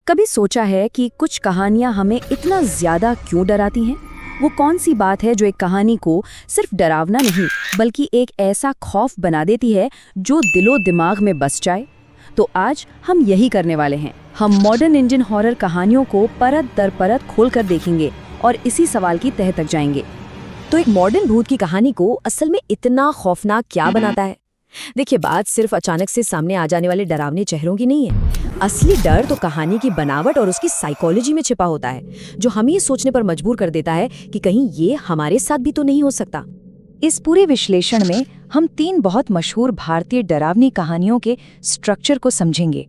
कभी सोचा है कि कुछ कहानियां हमें इतना ज्यादा क्यों डराती हैं? वो कौन सी बात है जो एक कहानी को सिर्फ डरावना नहीं बल्कि एक ऐसा खौफ बना देती है जो दिलो दिमाग में बस जाए? तो आज हम यही करने वाले हैं। हम मॉडर्न इंडियन हॉरर कहानियों को परत दर परत खोल कर देखेंगे और इसी सवाल की तह तक जाएंगे। तो एक मॉडर्न भूत की कहानी को असल में इतना खौफनाक क्या बनाता है? देखिए, बात सिर्फ अचानक से सामने आ जाने वाले डरावने चेहरों की नहीं है। असली डर तो कहानी की बनावट और उसकी साइकोलॉजी में छिपा होता है, जो हमें ये सोचने पर मजबूर कर देता है कि कहीं ये हमारे साथ भी तो नहीं हो सकता। इस पूरे विश्लेषण में हम 3 बहुत मशहूर भारतीय डरावनी कहानियों के स्ट्रक्चर को समझेंगे।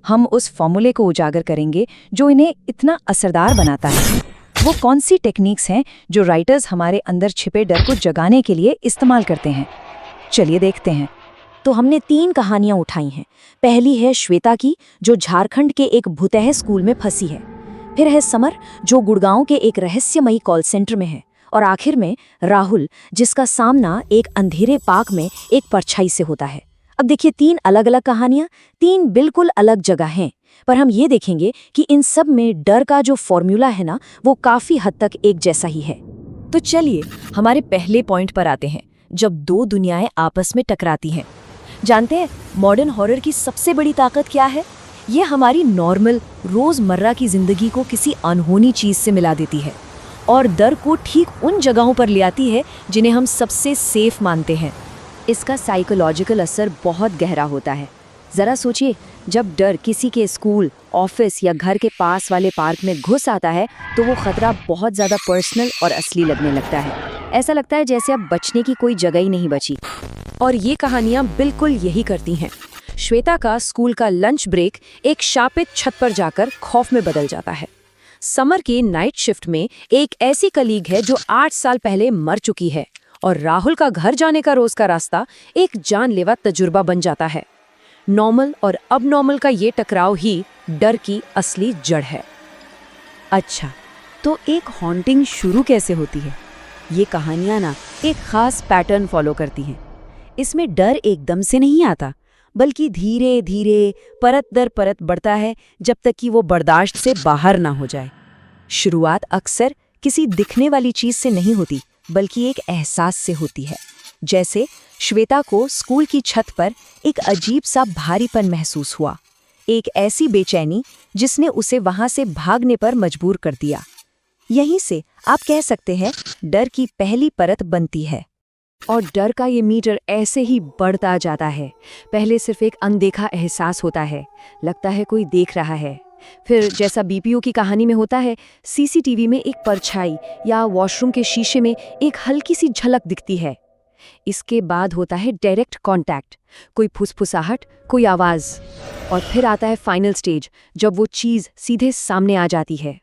हम उस फॉर्मूले को उजागर करेंगे जो इन्हें इतना असरदार बनाता है। वो कौन सी टेक्निक्स हैं जो राइटर्स हमारे अंदर छिपे डर को जगाने के लिए इस्तेमाल करते हैं। चलिए देखते हैं। तो हमने 3 कहानियां उठाई हैं। पहली है श्वेता की, जो झारखंड के एक भूतैह स्कूल में फंसी है। फिर है समर, जो गुड़गांव के एक रहस्यमयी कॉल सेंटर में है। और आखिर में राहुल, जिसका सामना एक अंधेरे पार्क में एक परछाई से होता है। अब देखिए, 3 अलग अलग कहानियां, 3 बिल्कुल अलग जगह हैं, पर हम ये देखेंगे कि इन सब में डर का जो फॉर्मूला है ना, वो काफी हद तक एक जैसा ही है। तो चलिए हमारे पहले पॉइंट पर आते हैं, जब 2 दुनियाएं आपस में टकराती हैं। जानते हैं मॉडर्न हॉरर की सबसे बड़ी ताकत क्या है? ये हमारी नॉर्मल रोजमर्रा की जिंदगी को किसी अनहोनी चीज से मिला देती है और डर को ठीक उन जगहों पर ले आती है जिन्हें हम सबसे सेफ मानते हैं। इसका साइकोलॉजिकल असर बहुत गहरा होता है। जरा सोचिए, जब डर किसी के स्कूल, ऑफिस या घर के पास वाले पार्क में घुस आता है तो वो खतरा बहुत ज्यादा पर्सनल और असली लगने लगता है। ऐसा लगता है जैसे अब बचने की कोई जगह ही नहीं बची। और ये कहानियां बिल्कुल यही करती हैं। श्वेता का स्कूल का लंच ब्रेक एक शापित छत पर जाकर खौफ में बदल जाता है। समर की नाइट शिफ्ट में एक ऐसी कलीग है जो 8 साल पहले मर चुकी है। और राहुल का घर जाने का रोज का रास्ता एक जानलेवा तजुर्बा बन जाता है। नॉर्मल और अबनॉर्मल का ये टकराव ही डर की असली जड़ है। अच्छा, तो एक हॉन्टिंग शुरू कैसे होती है? ये कहानियां ना एक खास पैटर्न फॉलो करती हैं। इसमें डर एकदम से नहीं आता, बल्कि धीरे धीरे परत दर परत बढ़ता है, जब तक कि वो बर्दाश्त से बाहर ना हो जाए। शुरुआत अक्सर किसी दिखने वाली चीज से नहीं होती, बल्कि एक एहसास से होती है। जैसे श्वेता को स्कूल की छत पर एक अजीब सा भारीपन महसूस हुआ, एक ऐसी बेचैनी जिसने उसे वहां से भागने पर मजबूर कर दिया। यहीं से आप कह सकते हैं डर की पहली परत बनती है। और डर का ये मीटर ऐसे ही बढ़ता जाता है। पहले सिर्फ एक अनदेखा एहसास होता है, लगता है कोई देख रहा है। फिर जैसा बीपीओ की कहानी में होता है, सीसीटीवी में एक परछाई या वॉशरूम के शीशे में एक हल्की सी झलक दिखती है। इसके बाद होता है डायरेक्ट कांटेक्ट, कोई फुसफुसाहट, कोई आवाज। और फिर आता है फाइनल स्टेज, जब वो चीज सीधे सामने आ जाती है।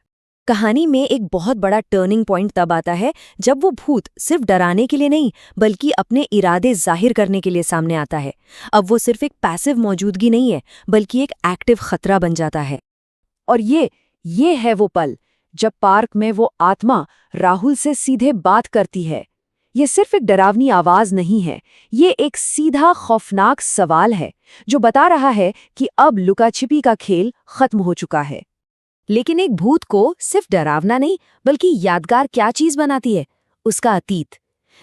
कहानी में एक बहुत बड़ा टर्निंग पॉइंट तब आता है जब वो भूत सिर्फ डराने के लिए नहीं, बल्कि अपने इरादे जाहिर करने के लिए सामने आता है। अब वो सिर्फ एक पैसिव मौजूदगी नहीं है, बल्कि एक एक्टिव खतरा बन जाता है। और ये है वो पल जब पार्क में वो आत्मा राहुल से सीधे बात करती है। ये सिर्फ एक डरावनी आवाज नहीं है, ये एक सीधा खौफनाक सवाल है जो बता रहा है कि अब लुका छिपी का खेल खत्म हो चुका है। लेकिन एक भूत को सिर्फ डरावना नहीं, बल्कि यादगार क्या चीज बनाती है? उसका अतीत।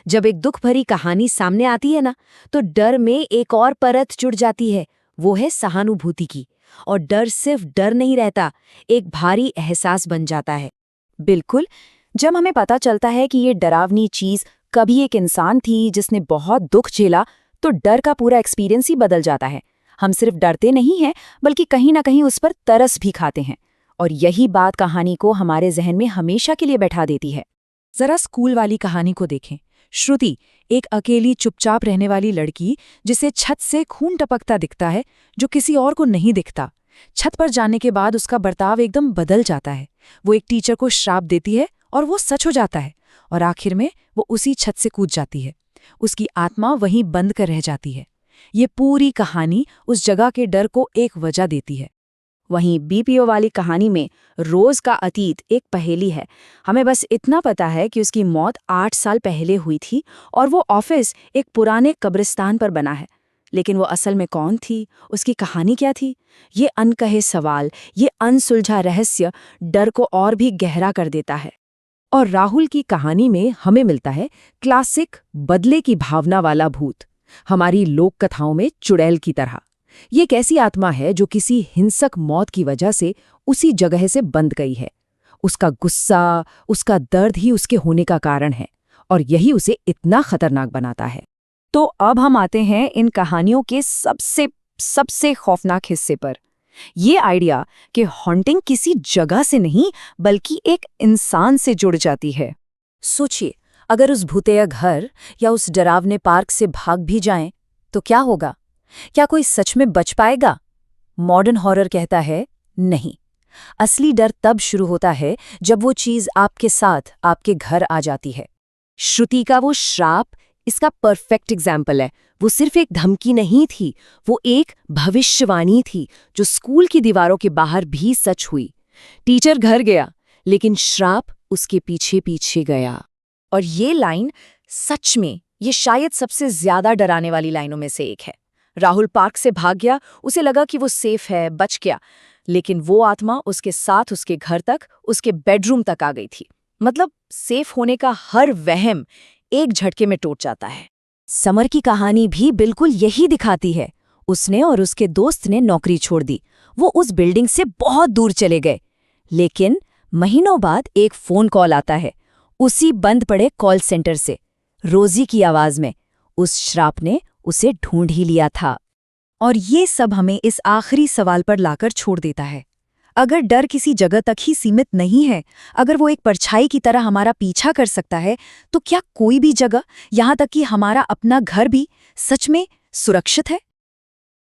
जब एक दुख भरी कहानी सामने आती है ना, तो डर में एक और परत जुड़ जाती है, वो है सहानुभूति की। और डर सिर्फ डर नहीं रहता, एक भारी एहसास बन जाता है। बिल्कुल, जब हमें पता चलता है कि ये डरावनी चीज कभी एक इंसान थी जिसने बहुत दुख झेला, तो डर का पूरा एक्सपीरियंस ही बदल जाता है। हम सिर्फ डरते नहीं हैं, बल्कि कहीं ना कहीं उस पर तरस भी खाते हैं। और यही बात कहानी को हमारे जहन में हमेशा के लिए बैठा देती है। जरा स्कूल वाली कहानी को देखें। श्रुति, एक अकेली चुपचाप रहने वाली लड़की जिसे छत से खून टपकता दिखता है, जो किसी और को नहीं दिखता। छत पर जाने के बाद उसका बर्ताव एकदम बदल जाता है। वो एक टीचर को श्राप देती है और वो सच हो जाता है। और आखिर में वो उसी छत से कूद जाती है। उसकी आत्मा वहीं बंद कर रह जाती है। ये पूरी कहानी उस जगह के डर को एक वजह देती है। वहीं बीपीओ वाली कहानी में रोज का अतीत एक पहेली है। हमें बस इतना पता है कि उसकी मौत 8 साल पहले हुई थी और वो ऑफिस एक पुराने कब्रिस्तान पर बना है। लेकिन वो असल में कौन थी, उसकी कहानी क्या थी? ये अनकहे सवाल, ये अनसुलझा रहस्य डर को और भी गहरा कर देता है। और राहुल की कहानी में हमें मिलता है क्लासिक बदले की भावना वाला भूत, हमारी लोक कथाओं में चुड़ैल की तरह। ये एक ऐसी आत्मा है जो किसी हिंसक मौत की वजह से उसी जगह से बंध गई है। उसका गुस्सा, उसका दर्द ही उसके होने का कारण है, और यही उसे इतना खतरनाक बनाता है। तो अब हम आते हैं इन कहानियों के सबसे खौफनाक हिस्से पर। ये आइडिया कि हॉन्टिंग किसी जगह से नहीं बल्कि एक इंसान से जुड़ जाती है। सोचिए, अगर उस भूतिया घर या उस डरावने पार्क से भाग भी जाएं, तो क्या होगा? क्या कोई सच में बच पाएगा? मॉडर्न हॉरर कहता है नहीं। असली डर तब शुरू होता है जब वो चीज आपके साथ आपके घर आ जाती है। श्रुति का वो श्राप इसका परफेक्ट एग्जाम्पल है। वो सिर्फ एक धमकी नहीं थी, वो एक भविष्यवाणी थी जो स्कूल की दीवारों के बाहर भी सच हुई। टीचर घर गया, लेकिन श्राप उसके पीछे पीछे गया। और ये लाइन सच में, ये शायद सबसे ज्यादा डराने वाली लाइनों में से एक है। राहुल पार्क से भाग गया, उसे लगा कि वो सेफ है, बच गया, लेकिन वो आत्मा उसके साथ उसके घर तक, उसके बेडरूम तक आ गई थी। मतलब सेफ होने का हर वहम एक झटके में टूट जाता है। समर की कहानी भी बिल्कुल यही दिखाती है। उसने और उसके दोस्त ने नौकरी छोड़ दी। वो उस बिल्डिंग से बहुत दूर चले गए, लेकिन महीनों बाद एक फोन कॉल आता है, उसी बंद पड़े कॉल सेंटर से, रोजी की आवाज में। उस श्राप ने उसे ढूंढ ही लिया था। और ये सब हमें इस आखिरी सवाल पर लाकर छोड़ देता है। अगर डर किसी जगह तक ही सीमित नहीं है, अगर वो एक परछाई की तरह हमारा पीछा कर सकता है, तो क्या कोई भी जगह, यहाँ तक कि हमारा अपना घर भी, सच में सुरक्षित है?